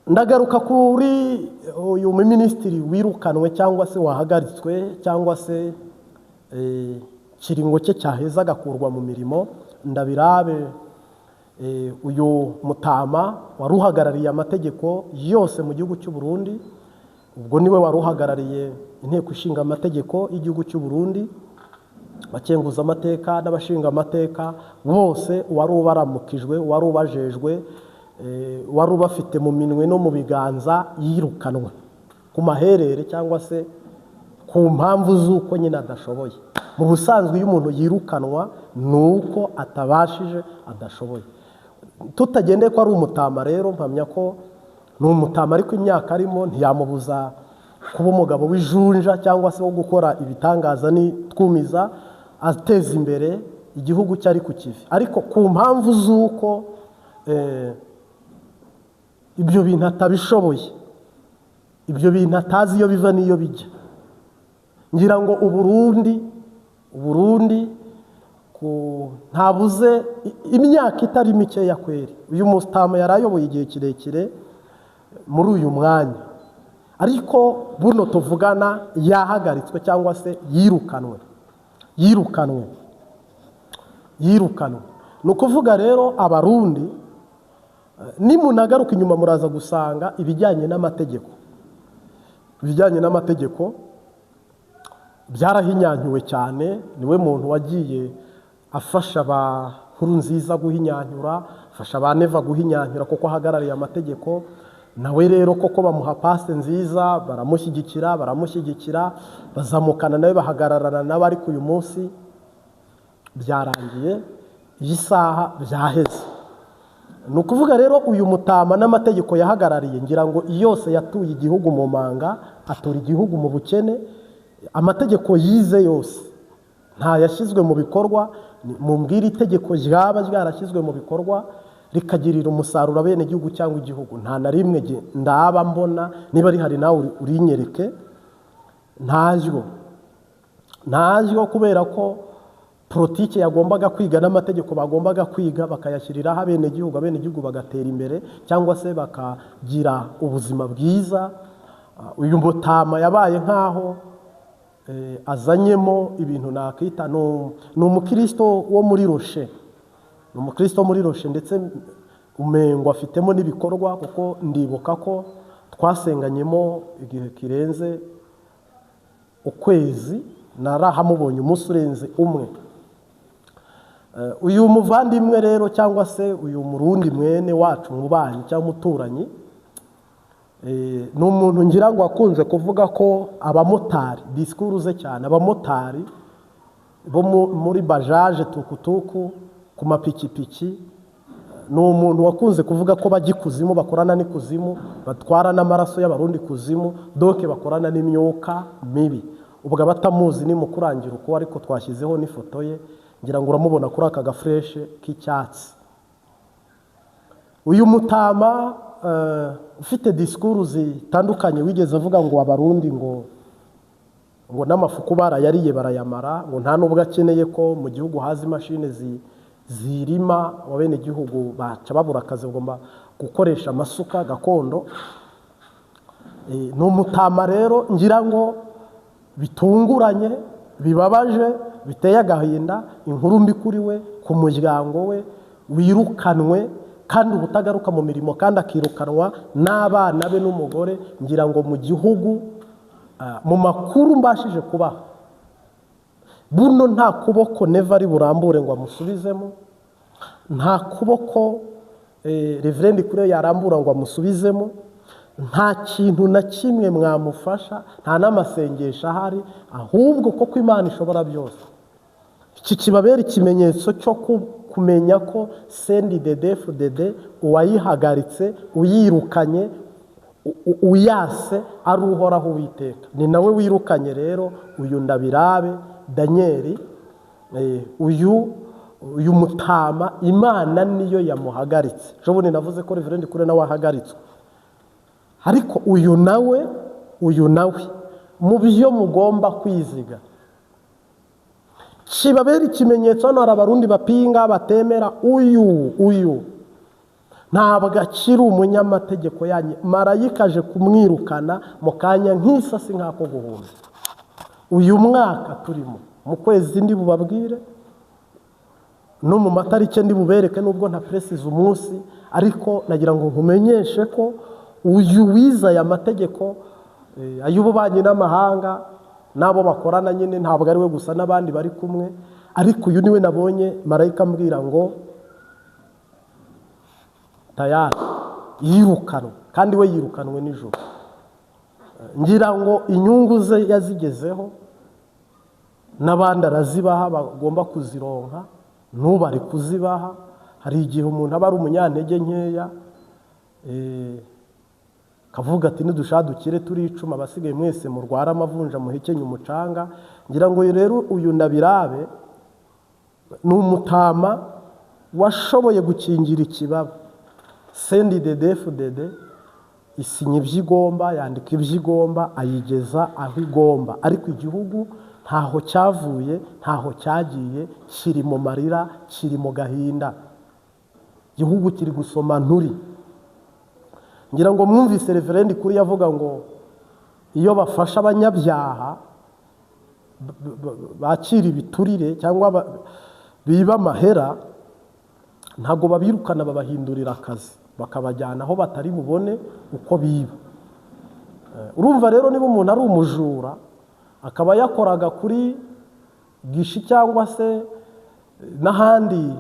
ndagaruka kuri uyu minisitiri wirukanwe cyangwa se wahagaritswe cyangwa se kiringo cye cyaheza agakurwa mu mirimo. Ndabirabe uyu Mutama waruhagarariye amategeko yose mu gihugu cy'u Burundi, ubwo niwe waruhagarariye inteko ishinga amategeko y'igihugu cy'u Burundi, bakenguza amateka n'abashinga amateka bose wari ubaramukijwe, wari ubajejwe, wari ubafite mu minwe no mu biganza, yirukanwe ku maherere cyangwa se ku mpamvu z'uko nyine adashoboye. Mu busanzwe iyo umuntu yirukanwa nuko atabashije, adashoboye. Tutagendeye ko ari Umutama rero, mpamya ko ni Umutama ariko imyaka arimo ntiyamubuza kuba umugabo w'ijunja cyangwa se wo gukora ibitangaza n'itwumiza, ateza imbere igihugu cyari ku kivi. Ariko ku mpamvu z'uko ibyo bintu atabishoboye, ibyo bintu atazi iyo biva n'iyo bijya, ngira ngo Uburundi ntabuze imyaka itari mikeya kweri. Uyu Mutama yarayoboye igihe kirekire muri uyu mwanya, ariko buno tuvugana yahagaritswe cyangwa se yirukanwe. Ni ukuvuga rero Abarundi nimunagaruka inyuma muraza gusanga ibijyanye n'amategeko byarahinyanyuwe cyane. Niwe muntu wagiye afasha ba Nkurunziza guhinyanyura, afasha ba Neva guhinyanyura kuko ahagarariye amategeko. Nawe rero koko bamuha passe nziza, baramushyigikira, bazamukana nawe bahagararana nawe, ariko uyu munsi byarangiye, iyi saha byaheze. Ni ukuvuga rero uyu Mutama n'amategeko yahagarariye, ngira ngo yose yatuye igihugu mu manga, atura igihugu mu bukene. Amategeko yize yose nta yashyizwe mu bikorwa. Mumbwira itegeko ryaba ryarashyizwe mu bikorwa rikagirira umusaruro bene igihugu cyangwa igihugu, nta na rimwe ndaba mbona. Niba rihari nawe urinyereke. ntajyo kubera ko politiki yagombaga kwiga n'amategeko bagombaga kwiga bakayashyiriraho abenegihugu bagatera imbere cyangwa se bakagira ubuzima bwiza. Uyu Mutama yabaye nkaho azanyemo ibintu nakita ni umukristo wo muri Roshe, ndetse umengo afitemo n'ibikorwa, kuko ndibuka ko twasenganyemo igihe kirenze ukwezi, narahamubonye umunsi urenze umwe. Uyu muvandimwe rero cyangwa se uyu Murundi mwene wacu mubanyi cyangwa umuturanyi, ni umuntu ngira ngo akunze kuvuga ko abamotari, disikuru ze cyane, abamotari bo muri bajaje, tukutuku, ku mapikipiki, ni umuntu wakunze kuvuga ko bajya ikuzimu, bakorana n'ikuzimu, batwara n'amaraso y'Abarundi kuzimu, doke bakorana n'imyuka mibi. Ubwo abatamuzi ni mukurangira uko, ariko twashyizeho n'ifoto ye, ngira ngo uramubona kuri aka gafreshe k'icyatsi. Uyu Mutama ufite disikuru zitandukanye wigeze avuga ngo Abarundi ngo n'amafuku barayariye barayamara, ngo nta nubwo akeneye ko mu gihugu haza imashini zirima, abene igihugu baca babura akazi, bagomba gukoresha amasuka gakondo. Ni Umutama rero ngira ngo bitunguranye, bibabaje, biteye agahinda, inkuru mbi kuri we, ku muryango we, wirukanwe kandi ubutagaruka mu mirimo, kandi akirukanwa n'abana be n'umugore. Ngira ngo mu gihugu, mu makuru mbashije kubaha, buno nta kuboko Neva ari burambure ngo amusubizemo, nta kuboko Reverend Kure yarambura ngo amusubizemo, nta kintu na kimwe mwamufasha, nta n'amasengesho ahari, ahubwo koko Imana ishobora byose. Iki kibabera ikimenyetso cyo kumenya ko CNDD-FDD uwayihagaritse, uyirukanye, uyase ari uhoraho Uwiteka. Ni nawe wirukanye rero uyu Ndabirabe Daniel. Uyu Mutama Imana niyo yamuhagaritse. Jobone navuze ko Reverend Kure nawe ahagaritswe, ariko uyu nawe mu byo mugomba kwiziga. Kibabera ikimenyetso. Hano hari Abarundi bapinga, batemera uyu ntabwo akiri umunyamategeko yanyu. Marayika aje kumwirukana mu kanya nk'isasi nk'ako guhumba. Uyu mwaka turimo mu kwezi ndi bubabwire no mu matariki ndi bubereke, nubwo nta presize umunsi, ariko nagira ngo nkumenyeshe ko uyu wiza aya mategeko ay'ububanyi n'amahanga nabo bakorana nyine, ntabwo ari we gusa n'abandi bari kumwe, ariko uyu niwe nabonye marayika ambwira ngo tayari yirukanwe, kandi we yirukanwe nijoro. Ngira ngo inyungu ze yazigezeho, n'abandi arazibaha bagomba kuzironka, n'ubari kuzibaha. Hari igihe umuntu aba ari umunyantege nkeya, kavuga ati nidushadukire turi icuma, abasigaye mwese murwara amavunja muhekenye umucanga. Ngira ngo rero uyu Ndabirabe ni umutama washoboye gukingira ikibaba. CNDD-FDD isinya ibyo igomba, yandika ibyo igomba, ayigeza aho igomba, ariko igihugu ntaho cyavuye, ntaho cyagiye, kiri mu marira, kiri mu gahinda. Igihugu kiri gusoma nturi. Ngira ngo mwumvise referendi kuri yavuga ngo iyo bafasha abanyabyaha bakira ibiturire cyangwa biba amahera, ntago babirukana, babahindurira akazi, bakabajyana aho batari bubone uko biba. Urumva rero niba umuntu ari umujura akaba yakoraga kuri gishi cyangwa se n'ahandi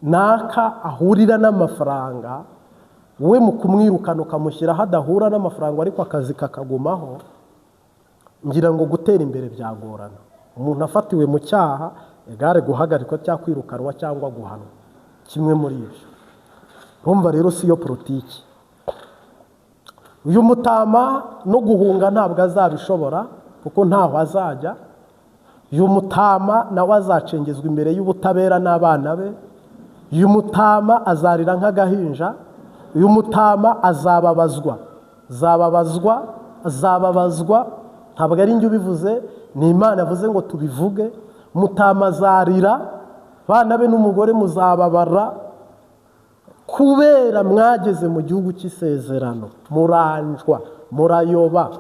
naka ahurira n'amafaranga, we mu kumwirukana ukamushyira hadahura n'amafaranga ariko akazi kakagumaho, ngira ngo gutera imbere byagorana. Umuntu afatiwe mu cyaha egare guhagarikwa cyangwa kwirukanwa cyangwa guhanwa, kimwe muri ibyo. Urumva rero siyo politiki. Uyu mutama no guhunga ntabwo azabishobora kuko ntaho azajya. Uyu mutama nawe azacengezwa imbere y'ubutabera n'abana be. Uyu mutama azarira nk'agahinja. Uyu mutama azababazwa, ntabwo ari njye ubivuze, ni Imana yavuze ngo tubivuge. Mutama azarira, bana be n'umugore muzababara, kubera mwageze mu gihugu cy'isezerano, muranjwa, murayoba,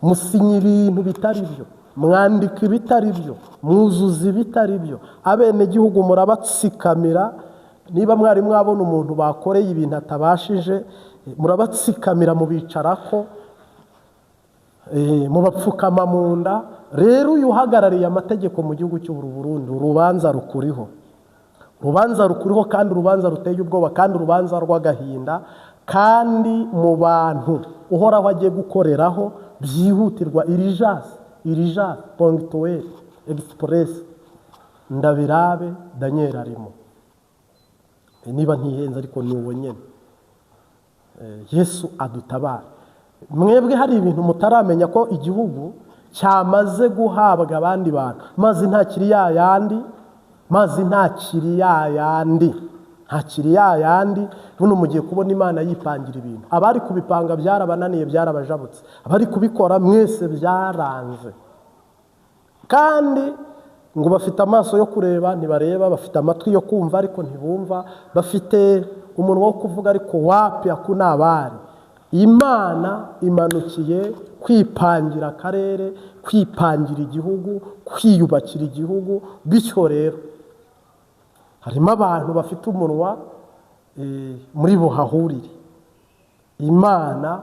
musinya ibintu bitari byo, mwandika ibitari byo, mwuzuza ibitari byo, abenegihugu murabatsikamira. Niba mwari mwabona umuntu bakoreye ibintu atabashije, murabatsikamira mubicarako, mubapfukama mu nda. Rero uyu uhagarariye amategeko mu gihugu cy'u Burundi, urubanza rukuriho, kandi urubanza ruteye ubwoba, kandi urubanza rw'agahinda, kandi mu bantu uhoraho agiye gukoreraho byihutirwa. Urgence ponctuelle express, Ndabirabe Daniel arimo. Niba ntihenze ariko ni uwo nyene. Yesu adutabara. Mwebwe hari ibintu mutaramenya ko igihugu cyamaze guhabwa abandi bantu. Mazi nta kiri yayandi. Buno mugiye kubona Imana yipangira ibintu. Abari kubipanga byarabananiye, byarabajabutse. Abari kubikora mwese byaranze. Kandi ngo bafite amaso yo kureba ntibareba, bafite amatwi yo kumva ariko ntibumva, bafite umunwa wo kuvuga ariko wapi akunabari. Imana imanukiye kwipangira akarere, kwipangira igihugu, kwiyubakira igihugu. Bityo rero harimo abantu bafite umunwa muri bo hahurire. Imana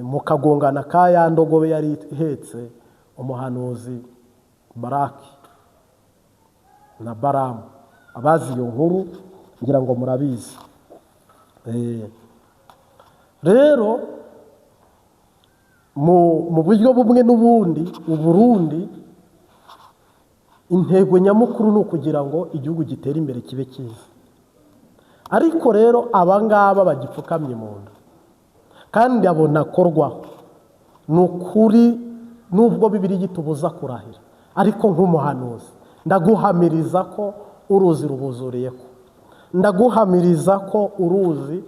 mu kagongana ka ya ndogobe yari ihetse umuhanuzi Baraki na Baramu. Abazi iyo nkuru ngira ngo murabizi. Rero mu buryo bumwe n'ubundi, Uburundi intego nyamukuru ni ukugira ngo igihugu gitere imbere kibe cyiza. Ariko rero abangaba bagipfukamye mu nda kandi abona korwaho, ni ukuri nubwo Bibiliya itubuza kurahira, ariko nk'umuhanuzi ndaguhamiriza ko uruzi rubuzuriyeho, ndaguhamiriza ko uruzi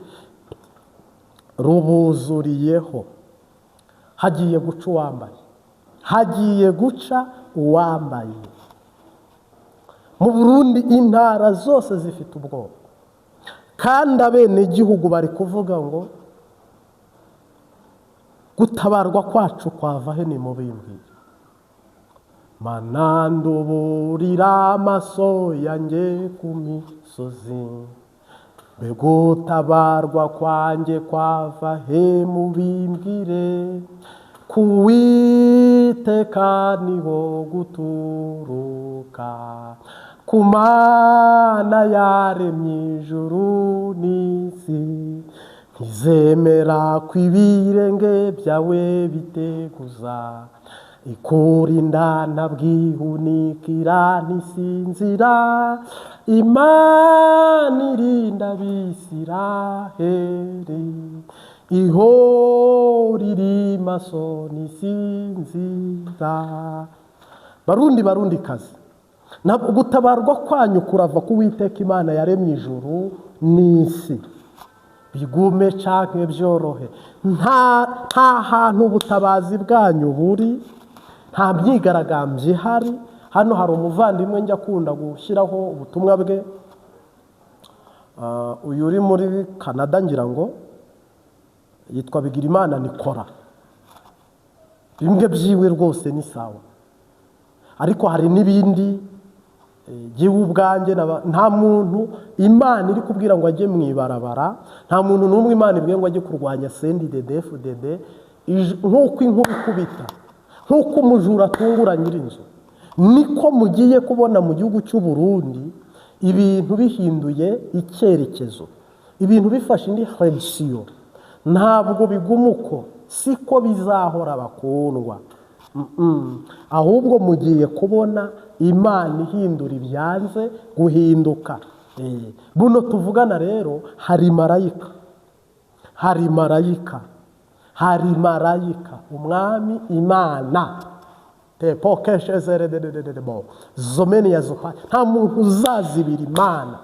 rubuzuriyeho. Hagiye guca uwambaye, hagiye guca uwambaye. Mu Burundi intara zose zifite ubwoba, kandi abenegihugu bari kuvuga ngo gutabarwa kwacu kwava he nimubimbwire. Mana nduburira amaso yanjye ku misozi, mbe gutabarwa kwanjye kwava he mubimbwire. Kuwiteka niho guturuka, ku Mana yaremye ijuru n'isi. Ntizemera ko ibirenge byawe biteguza, ikurinda ntabwihunikira ntisinzira. Imana irinda Abisiraheli, ihora iri maso ntisinzira. Barundikazi, ntabwo gutabarwa kwanyu kurava ku Uwiteka Imana yaremye ijuru n'isi. Bigume canke byorohe, nta hantu ubutabazi bwanyu buri, nta myigaragambyo ihari. Hano hari umuvandimwe njya akunda gushyiraho ubutumwa bwe, uyu uri muri Canada ngira ngo yitwa Bigirimana Nikora. Bimwe byiwe rwose ni sawa, ariko hari n'ibindi jyewe ubwanjye nta muntu Imana iri kubwira ngo ajye mu ibarabara, nta muntu n'umwe Imana ibwiye ngo ajye kurwanya CNDD-FDD. Nk'uko inkuba ikubita, nk'uko umujura atungura nyir'inzu, niko mugiye kubona mu gihugu cy'u Burundi ibintu bihinduye icyerekezo, ibintu bifashe indi direction. Ntabwo biguma uko, siko bizahora bakundwa. Ahubwo mugiye kubona Imana ihindura ibyanze guhinduka. Buno tuvugana rero hari marayika umwami Imana zomeni ya zopa, nta muntu uzazibira Imana.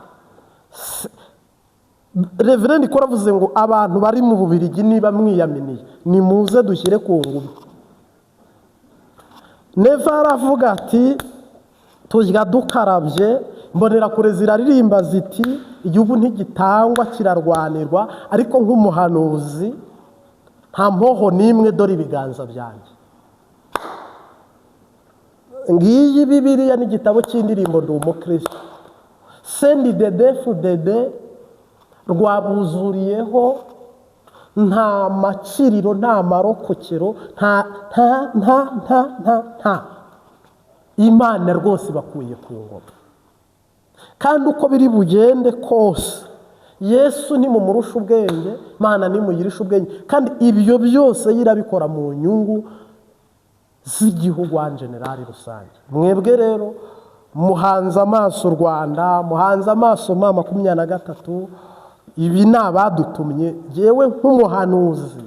Reverend Nikora avuze ngo abantu bari mu Bubiligi niba mwiyaminiye nimuze dushyire ku ngumi. Neva aravuga ati tujya dukarabye. Mbonerakure ziraririmba ziti igihugu ntigitangwa kirarwanirwa, ariko nk'umuhanuzi nta mpoho n'imwe, dore ibiganza byanjye. Ngiyi Bibiliya n'igitabo cy'indirimbo ndi umukristo. CNDD-FDD rwabuzuriyeho nta maciriro, nta marokokero, nta Imana rwose bakuye ku ngoma. Kandi uko biri bugende kose Yesu nimumurusha ubwenge, Imana nimuyirisha ubwenge, kandi ibyo byose yirabikora mu nyungu z'igihugu en general rusange. Mwebwe rero muhanze amaso u Rwanda, muhanze amaso mama 23, ibi ni abadutumye. Jewe nk'umuhanuzi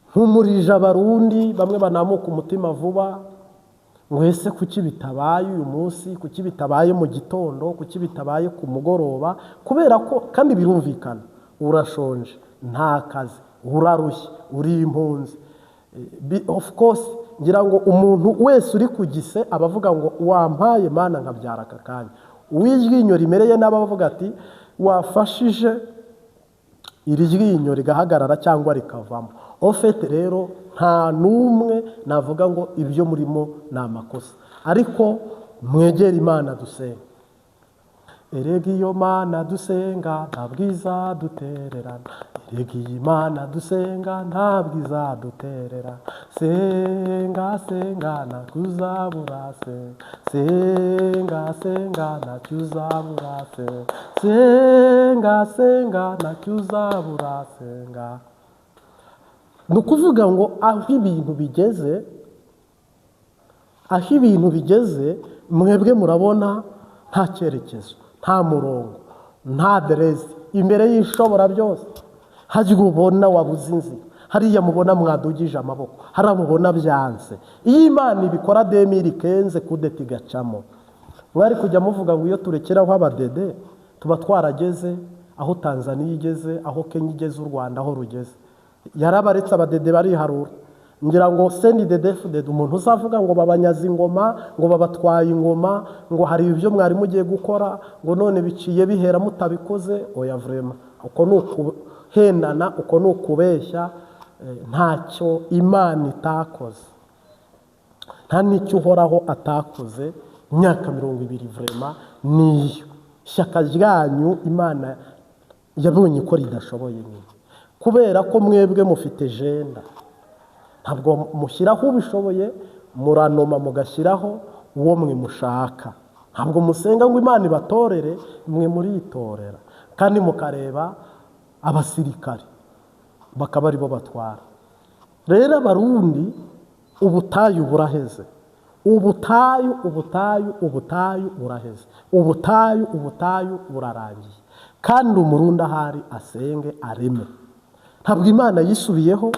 nkumurije abarundi bamwe banamuka umutima vuba, mwese kuki bitabaye uyu munsi, kuki bitabaye mu gitondo, kuki bitabaye ku mugoroba? Kubera ko kandi birumvikana, urashonje, nta kazi, urarushye, uri impunzi. Of course ngira ngo umuntu wese uri kugise abavuga ngo wampaye Mana nkabyara aka kanya. Uwijyinyo rimereye n'abavuga ati wafashije iri ryinyo rigahagarara cyangwa rikavamo. Ofete rero nta numwe navuga ngo ibyo murimo ni amakosa, ariko mwegera Imana dusenga. Erega iyo Mana dusenga ntabwo izadutererana, erega iyi Mana dusenga ntabwo izadutererana. Senga senga ntacyo uzabura, senga senga ntacyo uzabura, senga senga ntacyo uzabura, senga. Ni ukuvuga ngo aho ibintu bigeze mwebwe murabona nta cyerekezo, nta murongo, nta aderesi imbere y'ishobora byose. Hajya ubona wabuze inzira, hariya mubona mwadugije amaboko, hariya mubona byanze. Iyo Imana ibikora 2015 kudeta igacamo, mwari kujya muvuga ngo iyo turekeraho abadede tuba twarageze aho Tanzania igeze, aho Kenya igeze, u Rwanda aho rugeze. Yarabaretse abadede bariharura, ngira ngo CNDD-FDD umuntu uzavuga ngo babanyaza ingoma, ngo babatwaye ingoma, ngo hari ibyo mwari mugiye gukora, ngo none biciye bihera mutabikoze, oya vraiment uko ni ukuhendana, uko ni ukubeshya. Ntacyo Imana itakoze, nta n'icyo uhoraho atakoze. Imyaka 20 vraiment niyo ishyaka ryanyu Imana yabonye ko ridashoboye nyine, kubera ko mwebwe mufite jenda, ntabwo mushyiraho ubishoboye, muranoma mugashyiraho uwo mwe mushaka. Ntabwo musenga ngo Imana ibatorere, mwe muritorera, kandi mukareba abasirikare bakaba aribo batwara. Rero Abarundi ubutayu buraheze, ubutayu buraheze, ubutayu burarangiye. Kandi Umurundi ahari asenge areme. Ntabwo Imana yisubiyeho,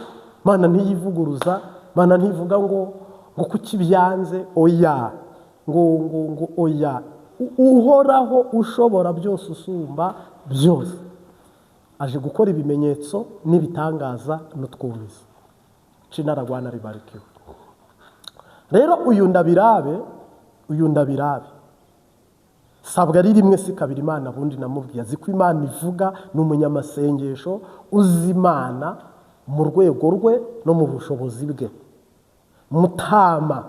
Imana ntiyivuguruza, Imana ntivuga ngo kuki byanze, oya, ngo oya. Uhoraho ushobora byose, usumba byose, aje gukora ibimenyetso n'ibitangaza n'utwumizi. Cinaragwana ribarikiwe. Rero uyu ndabirabe sabwa ari rimwe si kabiri. Imana bundi namubwiye azi ko Imana ivuga, ni umunyamasengesho uzi Imana mu rwego rwe no mu bushobozi bwe. Mutama,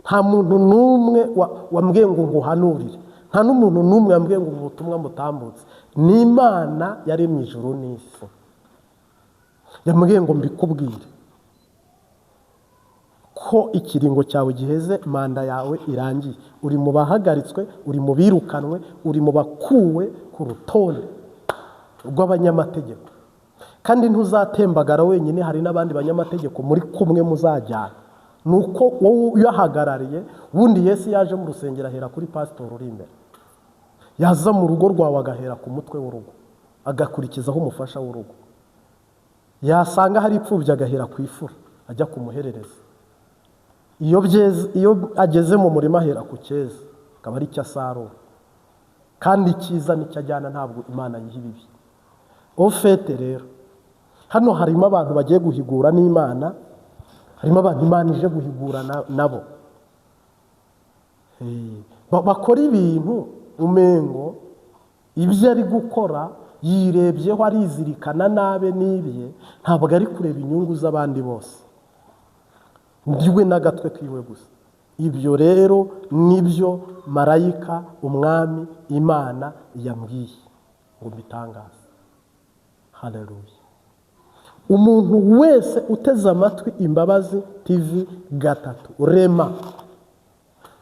nta muntu n'umwe wambwiye ngo nguhanurire, nta n'umuntu n'umwe wambwiye ngo ubutumwa mutambutse. Ni Imana yaremye ijuru n'isi, yambwiye ngo mbikubwire ko ikiringo cyawe giheze, manda yawe irangiye, uri mu bahagaritswe, uri mu birukanwe, uri mu bakuwe ku rutonde rw'abanyamategeko. Kandi ntuzatembagara wenyine, hari n'abandi banyamategeko muri kumwe muzajyana. Nuko wowe uyahagarariye, ubundi Yesu yaje mu rusengero ahera kuri pasitori uri imbere, yaza mu rugo rwawe agahera ku mutwe w'urugo, agakurikizaho umufasha w'urugo, yasanga hari ipfubyi agahera ku ifura ajya kumuherereza. Iyo ageze mu murima ahera ku cyeza, akaba ari cyo asarura. Kandi icyiza nicyo ajyana, ntabwo Imana yiha ibibi. Ofete rero hano harimo abantu bagiye guhigura n'Imana, harimo abantu Imana ije guhigura nabo. Bakora ibintu umengo ibyo ari gukora yirebyeho, arizirikana nabe n'ibye, ntabwo ari kureba inyungu z'abandi bose, ndiwe n'agatwe kiwe gusa. Ibyo rero nibyo marayika umwami Imana yambwiye ngo mbitangaze. Haleluya. Umuntu wese uteze amatwi Imbabazi TV 3,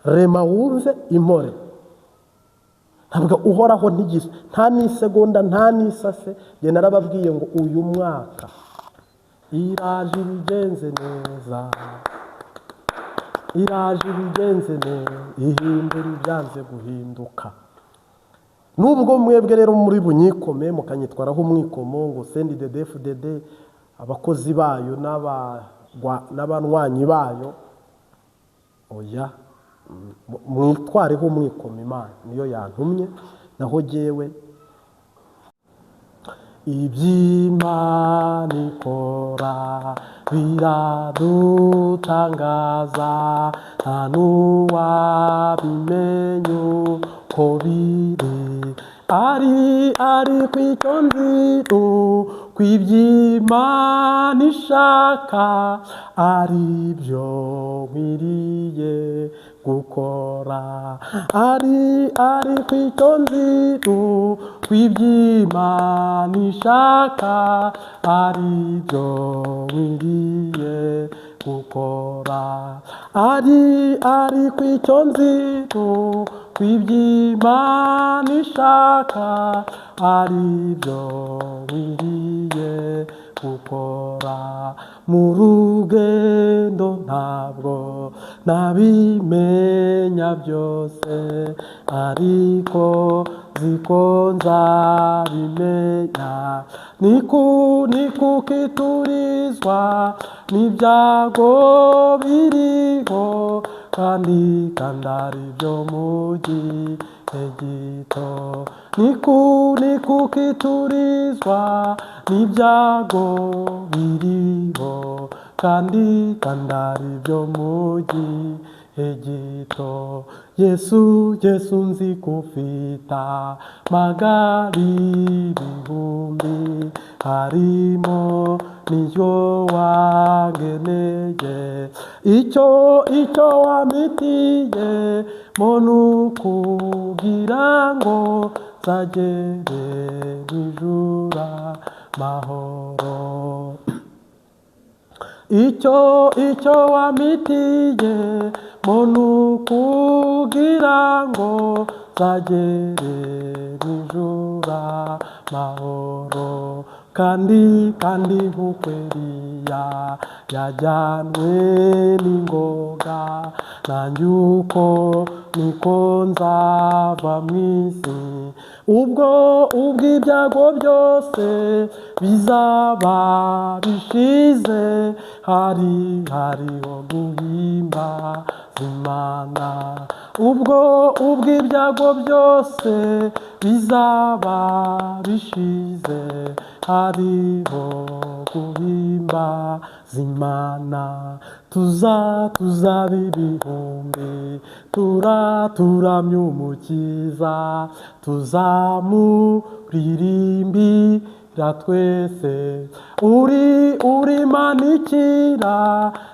rema wumve impore. Ntabwo uhoraho ntigise, nta n'isegonda, nta n'isase. Jye narababwiye ngo uyu mwaka iraje ibigenze neza, iraje ibigenze neza, ihindura ibyanze guhinduka. Nubwo mwebwe rero muri bunyikome mukanyitwaraho umwikomo ngo CNDD-FDD abakozi bayo n'abanywanyi bayo, oya, mwitwareho umwikomo. Imana niyo yantumye, naho jyewe iby'Imana ikora biradutangaza, nta n'uwabimenya uko biri. Ariko icyo nzi ko iby'Imana ishaka ari byo nkwiriye gukora. Ariko icyo nzi ko iby'Imana ishaka ari byo nkwiriye gukora. Ariko icyo nzi ko iby'Imana ishaka ari byo nkwiriye gukora. Mu rugendo ntabwo nabimenya byose, ariko ziko nzabimenya. Ni kuko iturizwa n'ibyago biriho, kandi ari byo mu gihe gito nikukiturizwa n'ibyago biriho kandi ari byo mugi gito Yesu nzi kufita magari ibihumbi harimo niyo wangeneye icyo wamitiye muntu kugira ngo zagere bijura mahoro icyo wamitiye muntu kugira ngo zagere bijura mahoro kandi nk'ukweriya yajyanwe n'ingoga nanjye uko niko nzava mu isi ubwo ibyago byose bizaba bishize hariho guhimbaza Imana ubwo ibyago byose bizaba bishize hariho guhimbaza Imana tuzaba ibihumbi turamya umukiza tuzamuririmbira twese uri manikira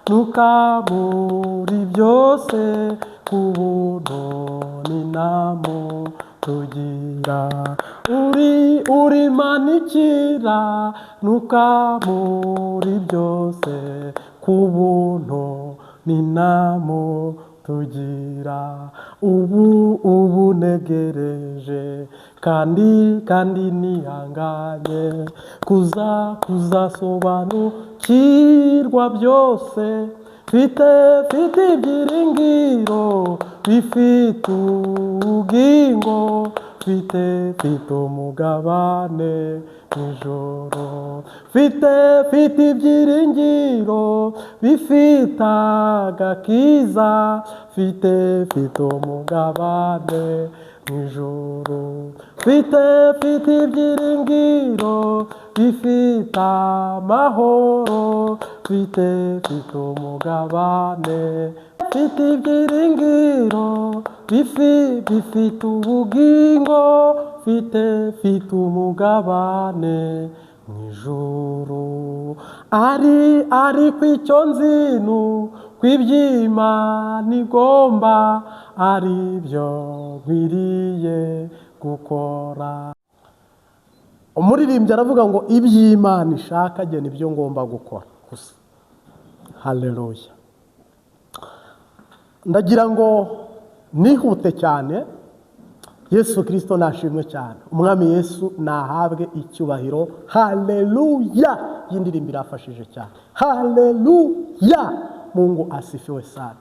ntukamuri byose ku buntu n'inamo tugira uri manikira ntukamuri byose ku buntu n'inamo tugira ubu negereje kandi nihanganye kuzasobanukirwa byose mfite ibyiringiro bifite ubugingo mfite umugabane mw'ijoro mfite ibyiringiro bifite agakiza mfite umugabane mw'ijoro mfite ibyiringiro bifite amahoro mfite umugabane mfite ibyiringiro bifite ubugingo mfite umugabane mw'ijuru ariko icyo nzinu kw'iby'Imana igomba ari byo nkwiriye gukora umuririmbyi aravuga ngo iby'Imana ishaka jye nibyo ngomba gukora gusa haleluya ndagira ngo nihute cyane Yesu Kristo nashimwe cyane umwami Yesu nahabwe icyubahiro haleluya y'indirimbo irafashije cyane haleluya Mungu asifiwe sana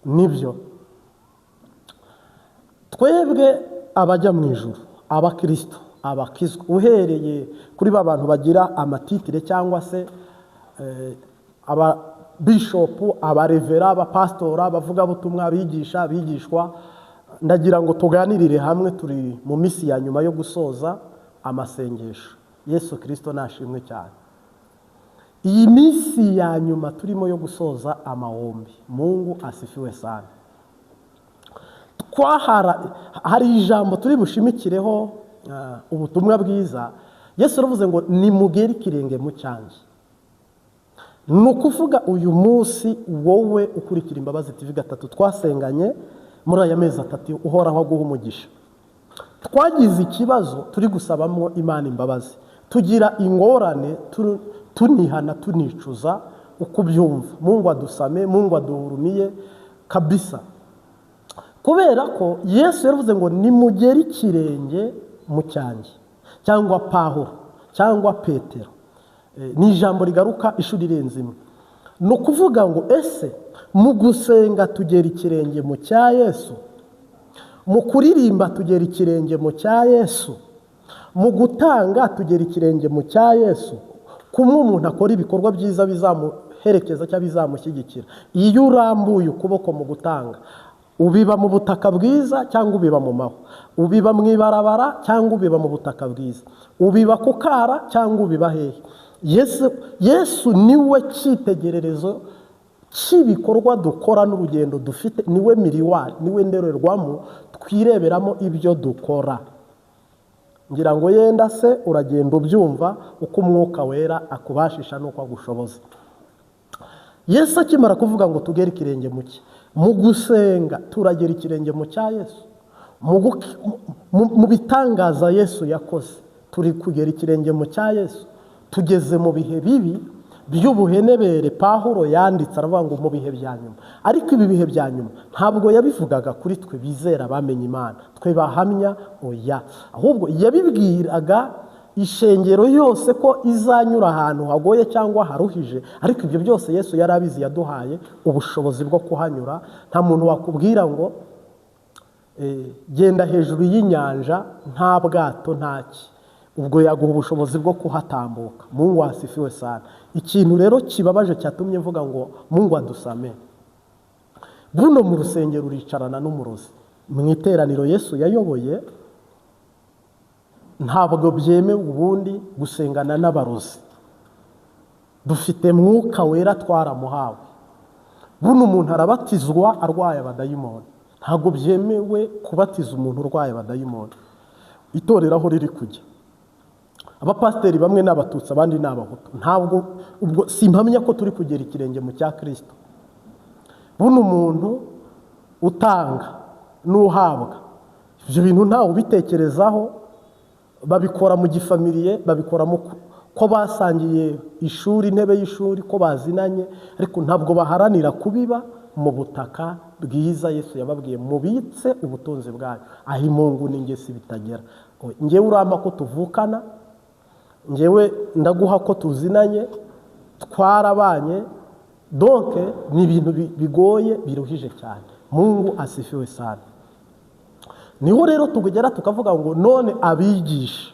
nibyo twebwe abajya mu ijuru abakristo abakizwa uhereye kuri bantu bagira amatitire cyangwa se aba bishopu abarevera abapastora bavuga butumwa bigishwa ndagira ngo tuganirire hamwe turi mu misi ya nyuma yo gusoza amasengesho Yesu Kristo nashimwe cyane iyi misi ya nyuma turimo yo gusoza amahombi Mungu asifiwe sana hari ijambo turi bushimikireho ubutumwa bwiza Yesu aravuze ngo nimugere ikirenge mu cyanjye ni ukuvuga uyu munsi wowe ukurikira Imbabazi TV gatatu twasenganye muri aya mezi atatu uhoraho aguha umugisha twagize ikibazo turi gusabamo Imana imbabazi tugira ingorane tunihana tunicuza uko byumva Mungu adusame Mungu aduhurumiye kabisa kubera ko Yesu yaravuze ngo nimugere ikirenge mu cyanjye cyangwa Pawulo cyangwa Petero ni ijambo rigaruka ishuri rirenze imwe no kuvuga ngo ese mu gusenga tugera ikirenge mu cya Yesu mu kuririmba tugera ikirenge mu cya Yesu mu gutanga tugera ikirenge mu cya Yesu kumwe umuntu akora ibikorwa byiza bizamuherekeza cyangwa bizamushyigikira iyo urambuye ukuboko mu gutanga ubiba mu butaka bwiza cyangwa ubiba mu mahwa, ubiba mu ibarabara cyangwa ubiba mu butaka bwiza, ubiba ku kara cyangwa ubiba hehe. Yesu niwe cyitegererezo cy'ibikorwa dukora n'urugendo dufite, niwe miriwari, niwe ndorerwamo twireberamo ibyo dukora. Ngira ngo yenda se uragenda ubyumva uko umwuka wera akubashisha n'uko agushoboza. Yesu akimara kuvuga ngo tugere ikirenge mu cye, mu gusenga turagera ikirenge mu cya Yesu, mu bitangaza Yesu yakoze turi kugera ikirenge mu cya Yesu. Tugeze mu bihe bibi by'ubuhenebere Pawulo yanditse aravuga ngo mu bihe bya nyuma. Ariko ibi bihe bya nyuma ntabwo yabivugaga kuri twe bizera bamenye Imana, twe bahamya oya, ahubwo yabibwiraga ishengero yose ko izanyura ahantu hagoye cyangwa haruhije. Ariko ibyo byose Yesu yari abizi, yaduhaye ubushobozi bwo kuhanyura. Nta muntu wakubwira ngo genda hejuru y'inyanja nta bwato ntaki, ubwo yaguha ubushobozi bwo kuhatambuka. Mungu asifiwe sana. Ikintu rero kibabaje cyatumye mvuga ngo Mungu adusame, buno mu rusengero uricarana n'umurozi. Mu iteraniro Yesu yayoboye ntabwo byemewe ubundi gusengana n'abarozi. Dufite mwuka wera twaramuhawe. Buno umuntu arabatizwa arwaye abadayimoni, ntabwo byemewe kubatiza umuntu urwaye abadayimoni. Itorero aho riri kujya, abapasiteri bamwe n'abatutsi abandi n'abahutu, ntabwo ubwo simpamya ko turi kugera ikirenge mu cya Kristo. Buno umuntu utanga n'uhabwa, ibyo bintu ntawe ubitekerezaho. Babikora mu gifamiliye, babikora ko basangiye ishuri, intebe y'ishuri, ko bazinanye, ariko ntabwo baharanira kubiba mu butaka bwiza. Yesu yababwiye mubitse ubutunzi bwanyu aho imungu n'ingesi bitagera. Ngewe urama ko tuvukana, ngewe ndaguha ko tuzinanye, twarabanye, donc ni ibintu bigoye biruhije cyane. Mungu asifiwe sana. Niho rero tugera tukavuga ngo none abigisha,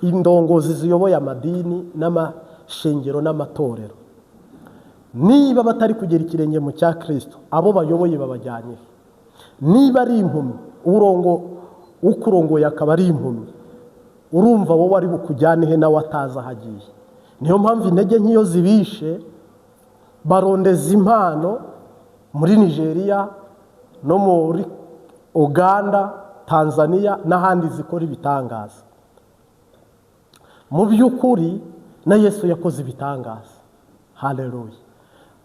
indongozi ziyoboye amadini n'amashengero n'amatorero, niba batari kugera ikirenge mu cya Kristo, abo bayoboye babajyanye. Niba ari impumyi, ukurongoye akaba ari impumyi, urumva wowe ari bukujyane he nawe atazi ahagiye. Niyo mpamvu intege nk'iyo zibishe barondeza impano muri Nigeria no muri Uganda, Tanzania n'ahandi zikora ibitangaza. Mu by'ukuri na Yesu yakoze ibitangaza. Haleluya.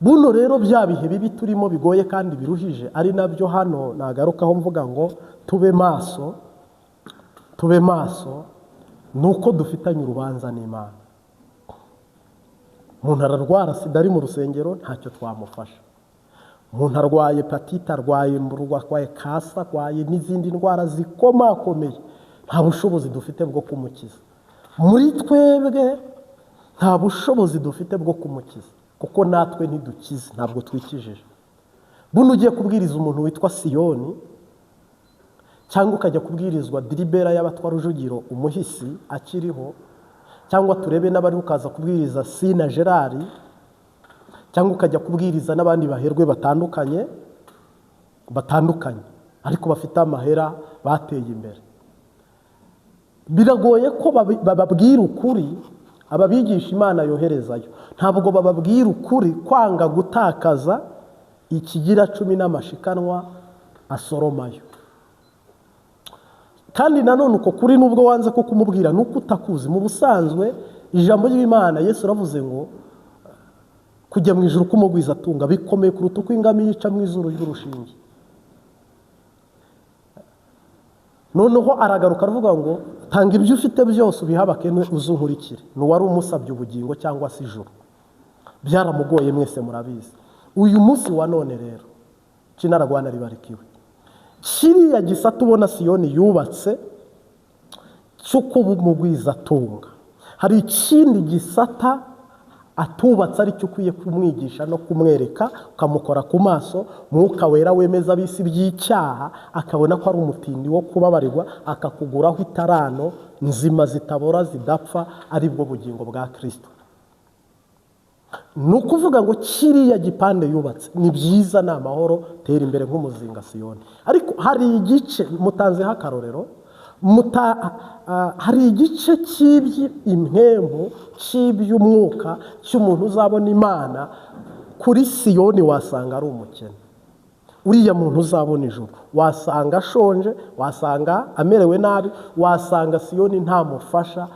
Buno rero bya bihe bibi turimo bigoye kandi biruhije, ari nabyo hano nagarukaho mvuga ngo tube maso, tube maso, nuko dufitanye urubanza n'Imana. Umuntu ararwara sida ari mu rusengero, ntacyo twamufasha. Umuntu arwaye hepatite, arwaye mburwa, arwaye kasa, arwaye n'izindi ndwara zikomakomeye, nta bushobozi dufite bwo kumukiza. Muri twebwe nta bushobozi dufite bwo kumukiza, kuko natwe ntidukize, ntabwo twikijije. Buno ugiye kubwiriza umuntu witwa Siyoni, cyangwa ukajya kubwirizwa Diribera y'abatwa Rujugiro umuhisi akiriho, cyangwa turebe n'abari ukaza kubwiriza Sina Gerard, cyangwa ukajya kubwiriza n'abandi baherwe batandukanye ariko bafite amahera bateye imbere. Biragoye ko bababwira ukuri, ababigisha Imana yoherezayo ntabwo bababwira ukuri, kwanga gutakaza ikigira 10 n'amashikanwa asoromayo. Kandi nanone uko kuri nubwo wanze ko kumubwira nuko utakuzi. Mu busanzwe ijambo ry'Imana Yesu ravuze ngo kujya mu ijuru kumugwiza atunga bikomeye kuruta uko ingamiya yica mu izuru ry'urushinge. Noneho aragaruka aravuga ngo tanga ibyo ufite byose ubihabakene uzunkurikire. N'uwari umusabye ubugingo cyangwa se ijuru. Byaramugoye mwese murabizi. Uyu munsi wa none rero kinaragwana ribarikiwe. Kiriya gisata ubona Siyoni yubatse cyo kumugwiza atunga, hari ikindi gisata atubatse ari cyo ukwiye kumwigisha no kumwereka, ukamukora ku maso. Mwuka wera wemeza abisi by'icyaha, akabona ko ari umutindi wo kubabarirwa, akakuguraho itarano nzima zitabora zidapfa, ari bwo bugingo bwa Kristo. ni ukuvuga ngo kiriya gipande yubatse ni byiza, ni amahoro, tera imbere nk'umuzinga Siyoni. Ariko hari igice mutanzeho akarorero, hari igice cy'iby'impembu cy'iby'umwuka cy'umuntu uzabona Imana kuri Siyoni wasanga ari umukene. Uriya muntu uzabona ijuru wasanga ashonje, wasanga amerewe nabi, wasanga Siyoni nta mufasha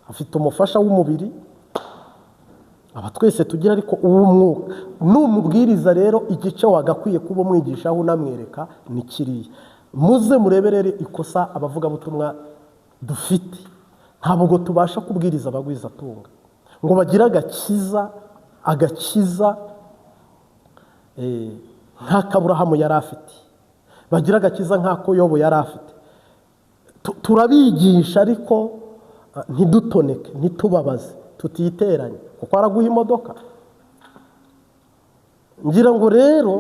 afite umufasha w'umubiri, aba twese tugira, ariko uw'umwuka. Numubwiriza rero igice wagakwiye kuba umwigishaho unamwereka ni kiriya. Muze mureberere ikosa abavugabutumwa dufite. Ntabwo tubasha kubwiriza abagwizatunga ngo bagire agakiza nk'ako Aburahamu yari afite, bagira agakiza nk'ako Yobu yari afite. Turabigisha ariko ntidutoneke, ntitubabaze, tutiteranye, kuko araguha imodoka. Ngira ngo rero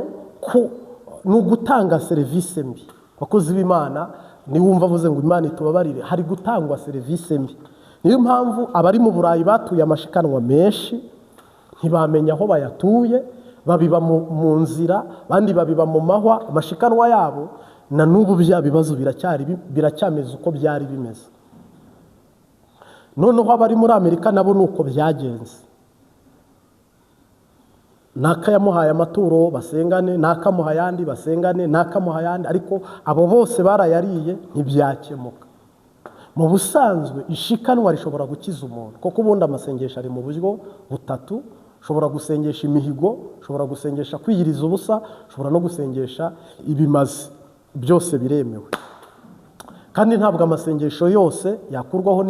ni ugutanga serivisi mbi. Abakozi b'Imana niwumva avuze ngo Imana itubabarire, hari gutangwa serivisi mbi. Niyo mpamvu abari mu Burayi batuye amashikanwa menshi ntibamenya aho bayatuye, babiba mu nzira, bandi babiba mu mahwa. Amashikanwa yabo na n'ubu bya bibazo biracyameze uko byari bimeze. Noneho abari muri Amerika nabo nuko byagenze. Nakayamuhaye amaturo basengane, nakamuhaye ayandi basengane, nakamuhaye ayandi, ariko abo bose barayariye ntibyakemuka. Mu busanzwe ishikanwa rishobora gukiza umuntu, kuko ubundi amasengesho ari mu buryo butatu. Ushobora gusengesha imihigo, ushobora gusengesha kwiyiriza ubusa, ushobora no gusengesha ibimazi. Byose biremewe. Kandi ntabwo amasengesho yose yakurwaho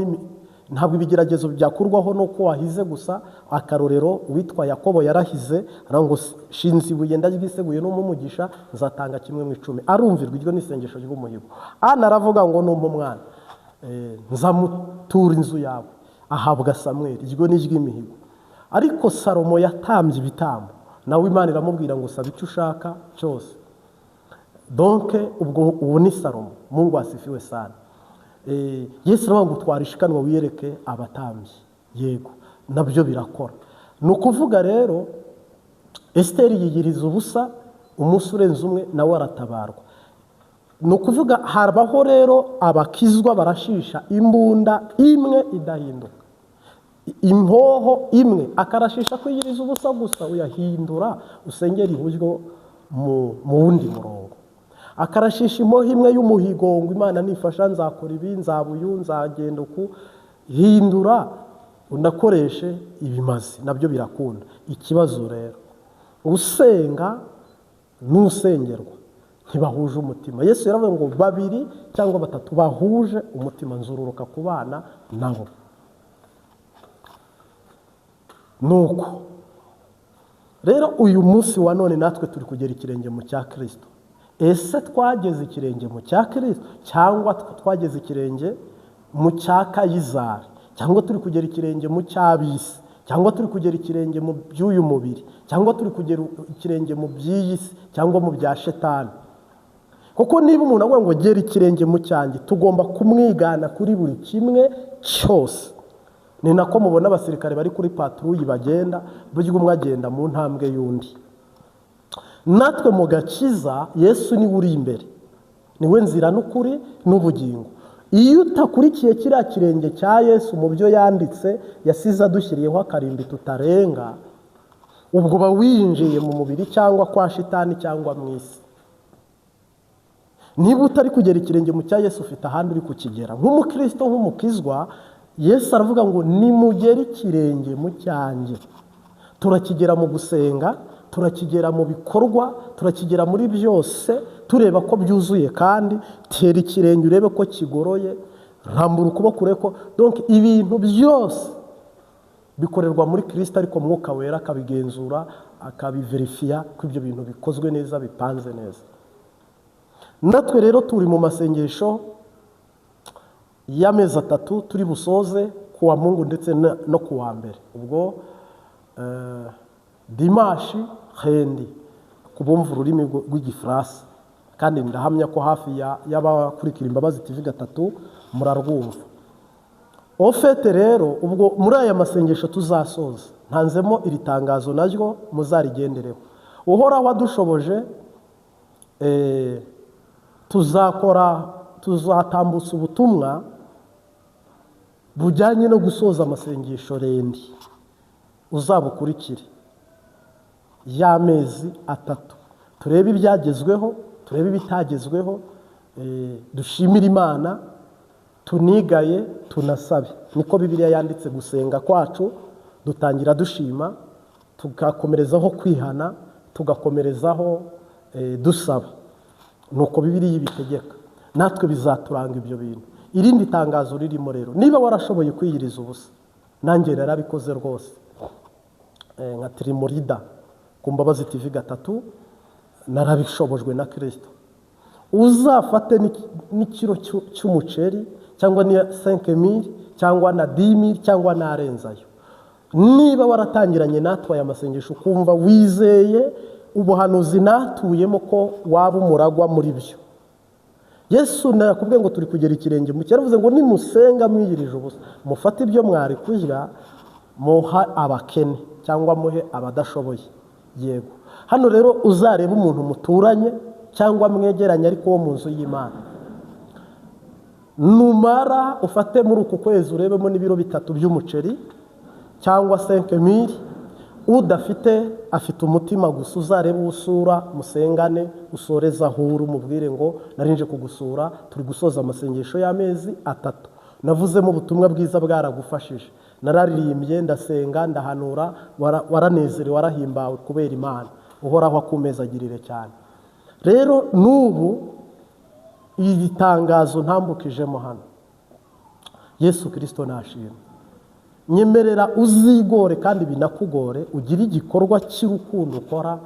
ntabwo ibigeragezo byakurwaho nuko wahize gusa. Akarorero witwa Yakobo yarahize, arango shinzi ibuye ndagiseguye n'umugisha nzatanga 1/10. Arumvirwa, iryo n'isengesho ry'umuhigo. Ana aravuga ngo numpa umwana nzamutura inzu yawe, ahabwa Samweli, iryo ni ry'imihigo. Ariko Salomo yatambye ibitambo, nawe Imana iramubwira ngo saba icyo ushaka cyose. Donc ubu ni Salomo, Mungu asifiwe sana. Yesu aravuga ngo twara ishikanwa wiyereke abatambyi. Yego, nabyo birakora. Ni ukuvuga rero Esiteri yiyiriza ubusa umunsi urenze umwe, nawe aratabarwa. Ni ukuvuga habaho rero abakizwa barashisha imbunda imwe idahinduka, impoho imwe, akarashisha kwiyiriza ubusa gusa, uyahindura usengera iburyo mu wundi murongo. Akarashisha impoho imwe y'umuhigo ngo Imana nifasha nzakora ibi, nzabuyu, nzagenda uku. Hindura unakoreshe ibimazi, nabyo birakunda. Ikibazo rero usenga n'usengerwa ntibahuje umutima. Yesu yaravuze ngo 2 cyangwa 3 bahuje umutima nzururuka ku bana nabo. Nuko rero uyu munsi wa none natwe turi kugera ikirenge mu cya Kristo. Ese twageze ikirenge mu cya Kristo cyangwa twageze ikirenge mu cya Kayizari, cyangwa turi kugera ikirenge mu cy'abisi, cyangwa turi kugera ikirenge mu by'uyu mubiri, cyangwa turi kugera ikirenge mu by'iyisi cyangwa mu bya Shetani? Kuko niba umuntu avuga ngo gera ikirenge mu cyanjye, tugomba kumwigana kuri buri kimwe cyose. Ni nako mubona abasirikare bari kuri patrouille bagenda, burya umwe agenda mu ntambwe y'undi. Natwe mu gakiza Yesu ni uri imbere, niwe nzira n'ukuri n'ubugingo. Iyo utakurikiye kiriya kirenge cya Yesu mu byo yanditse yasize adushyiriyeho akarimbi tutarenga, ubwo ba winjiye mu mubiri cyangwa kwa Shitani cyangwa mu isi. Niba utari kugera ikirenge mu cya Yesu, ufite ahandi uri kukigera. Nk'umukristo, nk'umukizwa, Yesu aravuga ngo nimugere ikirenge mu cyanjye. Turakigera mu gusenga, turakigera mu bikorwa, turakigera muri byose, tureba ko byuzuye. Kandi tera ikirenge urebe ko kigoroye, rambura ukuboko ureko. Donc ibintu byose bikorerwa muri Kristo, ariko Mwuka Wera akabigenzura, akabiverifiya ko ibyo bintu bikozwe neza, bipanze neza. Natwe rero turi mu masengesho y'amezi 3 turi busoze kuwa Mungu ndetse no kuwa mbere. Ubwo dimashi hendi kubumva ururimi rw'Igifaransa, kandi ndahamya ko hafi y'abakurikira Imbabazi TV 3 murarwumva. Ofete rero ubwo muri aya masengesho tuzasoza, ntanzemo iri tangazo naryo muzarigendereho. Uhoraho adushoboje tuzatambutsa ubutumwa bujyanye no gusoza amasengesho rendi, uzabukurikire y'amezi 3, turebe ibyagezweho, turebe ibitagezweho, dushimire Imana, tunigaye, tunasabe. Niko Bibiliya yanditse. Gusenga kwacu dutangira dushima, tugakomerezaho kwihana, tugakomerezaho dusaba. Nuko Bibiliya ibitegeka, natwe bizaturanga ibyo bintu. Irindi tangazo ririmo rero, niba warashoboye kwiyiriza ubusa, nanjye narabikoze rwose, nka Trimurida ku Mbabazi TV 3 narabishobojwe na Kristo. Uzafate n'ikiro cy'umuceri cyangwa ni 5000 cyangwa na 10000 cyangwa narenzayo, niba waratangiranye natwe aya masengesho kumva wizeye ubuhanuzi natuyemo ko waba umuragwa muri byo. Yesu narakubwiye ngo turi kugera ikirenge mu cyaravuze ngo nimusenga mwiyirije ubusa, mufate ibyo mwari kurya muha abakene cyangwa muhe abadashoboye. Yego, hano rero uzareba umuntu muturanye cyangwa mwegeranye ariko wo mu nzu y'Imana, numara ufate muri uku kwezi urebemo n'ibiro 3 by'umuceri cyangwa 5000. Udafite afite umutima gusa, uzareba usura, musengane, usoreza huru, mubwire ngo narinje kugusura, turi gusoza amasengesho y'amezi 3. Navuzemo ubutumwa bwiza bwaragufashije, nararirimbye, ndasenga, ndahanura, waranezerewe, warahimbawe kubera Imana. Uhoraho akumezagirire cyane. Rero nubu iri tangazo ntambukijemo hano, Yesu Kristo nashimwe. Nyemerera uzigore kandi binakugore, ugire igikorwa cy'urukundo ukora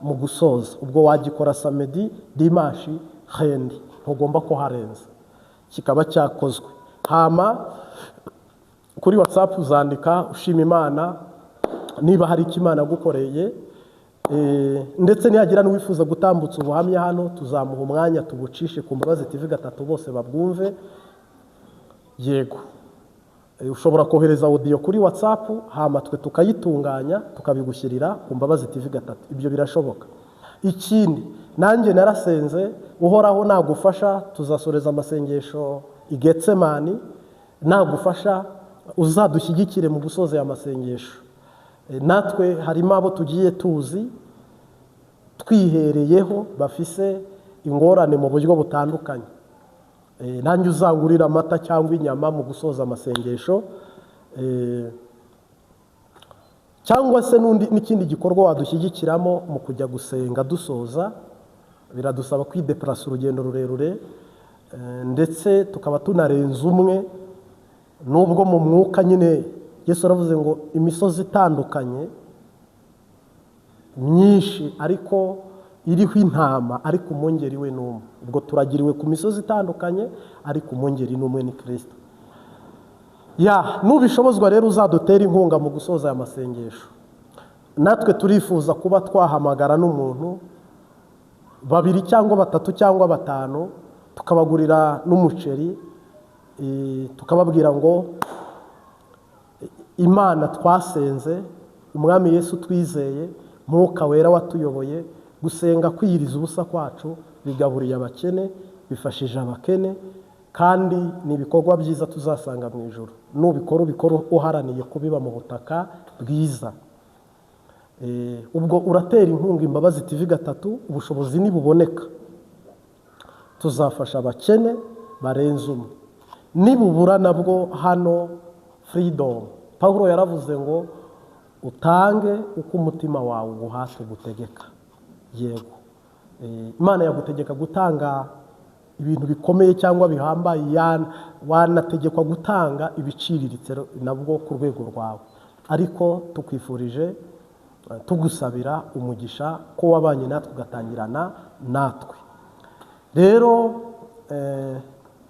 mu gusoza. Ubwo wagikora samedi, dimanche, rendi, ntugomba ko harenza, kikaba cyakozwe. Hama kuri WhatsApp uzandika ushima Imana, niba hari ikimana gukoreye, ndetse nihagira n'uwifuza gutambutsa ubuhamya hano, tuzamuha umwanya tubucishe ku Mbabazi TV 3 bose babwumve. Yego, ushobora kohereza audio kuri WhatsApp, hama twe tukayitunganya tukabigushyirira ku Mbabazi TV 3. Ibyo birashoboka. Ikindi, nanjye narasenze, Uhoraho nagufasha tuzasoreza amasengesho i Getsemani, nagufasha uzadushyigikire mu gusoza ya masengesho. Natwe harimo abo tugiye tuzi twihereyeho bafise ingorane mu buryo butandukanye. Nanjye uzangurira amata cyangwa inyama mu gusoza amasengesho, cyangwa se n'ikindi gikorwa wadushyigikiramo mu kujya gusenga dusoza. Biradusaba kwideplasa urugendo rurerure, ndetse tukaba tunarenza umwe, nubwo mu mwuka nyine Yesu aravuze ngo imisozi itandukanye myinshi ariko iriho intama, ariko umwungeri we n'umwe. Ubwo turagiriwe ku misozi itandukanye ariko umwungeri n'umwe ni Kristo. Nubishobozwa rero uzadutera inkunga mu gusoza aya masengesho. Natwe turifuza kuba twahamagara n'umuntu 2 cyangwa 3 cyangwa 5, tukabagurira n'umuceri, tukababwira ngo Imana twasenze, Umwami Yesu twizeye, Mwuka Wera watuyoboye, gusenga kwiyiriza ubusa kwacu bigaburiye abakene, bifashije abakene, kandi ni ibikorwa byiza tuzasanga mu ijuru. Nubikora uharaniye kubiba mu butaka bwiza. Ubwo uratera inkunga Imbabazi TV 3, ubushobozi nibuboneka tuzafasha abakene barenze umwe. Nibubura nabwo hano freedom. Paulo yaravuze ngo utange uko umutima wawe uguhata gutegeka. Yego, Imana yagutegeka gutanga ibintu bikomeye cyangwa bihambaye, wanategekwa gutanga ibiciriritse nabwo ku rwego rwawe. Ariko tukwifurije, tugusabira umugisha ko wabanye natwe ugatangirana natwe. Rero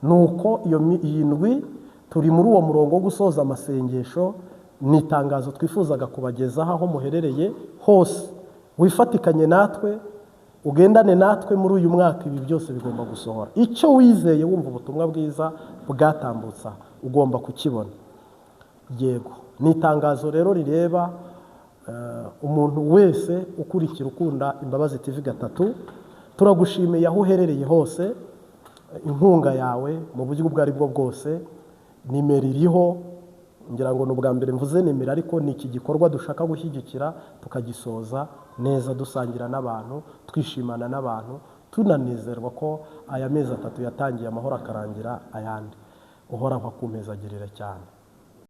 nuko iyi ndwi turi muri uwo murongo wo gusoza amasengesho. Ni itangazo twifuzaga kubagezaho aho muherereye hose. Wifatikanye natwe, ugendane natwe muri uyu mwaka. Ibi byose bigomba gusohora. Icyo wizeye wumva ubutumwa bwiza bwatambutsa ugomba kukibona. Yego, ni itangazo rero rireba umuntu wese ukurikira ukunda Imbabazi TV gatatu, turagushimiye aho uherereye hose. Inkunga yawe mu buryo ubwo ari bwo bwose, nimero iriho, ngira ngo n'ubwa mbere mvuze nimero, ariko ni iki gikorwa dushaka gushyigikira tukagisoza neza, dusangira n'abantu, twishimana n'abantu, tunanezerwa ko aya mezi 3 yatangiye amahoro akarangira ayandi. Uhoraho akumezagirire cyane.